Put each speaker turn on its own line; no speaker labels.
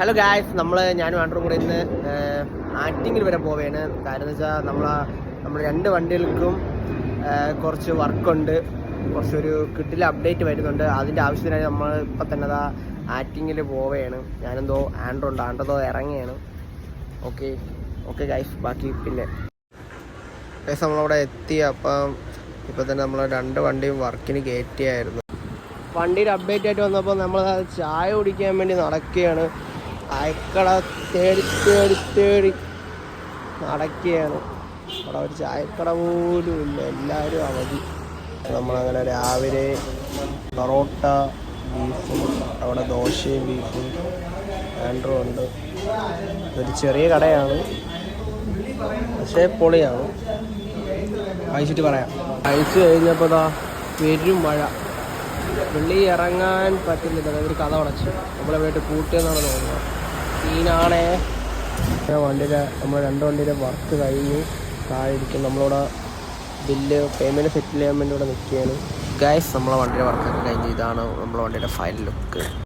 Hello guys, ഞാനും ആൻഡ്രും കൂടെ ഇന്ന് ആറ്റിങ്ങിൽ വരെ പോവുകയാണ്. കാര്യം എന്ന് വെച്ചാൽ നമ്മൾ രണ്ട് വണ്ടികൾക്കും കുറച്ച് വർക്കുണ്ട്, കുറച്ചൊരു കിട്ടിലെ അപ്ഡേറ്റ് വരുന്നുണ്ട്. അതിൻ്റെ ആവശ്യത്തിനായി നമ്മൾ ഇപ്പം തന്നെ ആറ്റിങ്ങിൽ പോവുകയാണ്. ഞാനെന്തോ ആൻഡ്രോ ഇറങ്ങുകയാണ്. ഓക്കെ ഗായ്സ്, ബാക്കി പിന്നെ ഗായ്സ് നമ്മളവിടെ എത്തി. അപ്പം ഇപ്പം തന്നെ നമ്മൾ രണ്ട് വണ്ടിയും വർക്കിന് കയറ്റിയായിരുന്നു. വണ്ടിയുടെ അപ്ഡേറ്റ് ആയിട്ട് വന്നപ്പോൾ നമ്മൾ ചായ കുടിക്കാൻ വേണ്ടി നടക്കുകയാണ്. ചായക്കട തേടി നടക്കുകയാണ്. അവിടെ ഒരു ചായക്കട പോലും ഇല്ല, എല്ലാവരും അവധി. നമ്മളങ്ങനെ രാവിലെ പൊറോട്ട ബീഫും, അവിടെ ദോശയും ബീഫും ആൻഡ്രോ ഉണ്ട്. ഒരു ചെറിയ കടയാണ്, പക്ഷേ പൊളിയാണ്. കഴിച്ചിട്ട് പറയാം. കഴിച്ച് കഴിഞ്ഞപ്പോൾ പെരും മഴ, വെള്ളി ഇറങ്ങാൻ പറ്റുന്നില്ല. ഒരു കഥ അടച്ചു, നമ്മളെ വീട്ടിൽ കൂട്ടിയെന്നാണ് തോന്നുന്നത്. സീനാണേ. നമ്മൾ രണ്ട് വണ്ടിയുടെ വർക്ക് കഴിഞ്ഞ് താഴെ ഇരിക്കും. നമ്മളിവിടെ ബില്ല് പേയ്മെൻറ്റ് സെറ്റിൽ ചെയ്യാൻ വേണ്ടി ഇവിടെ നിൽക്കുകയാണ്. ഗൈസ്, നമ്മളെ വണ്ടിയുടെ വർക്കൊക്കെ കഴിഞ്ഞ് ഇതാണ് നമ്മളെ വണ്ടിയുടെ ഫൈനൽ ലുക്ക്.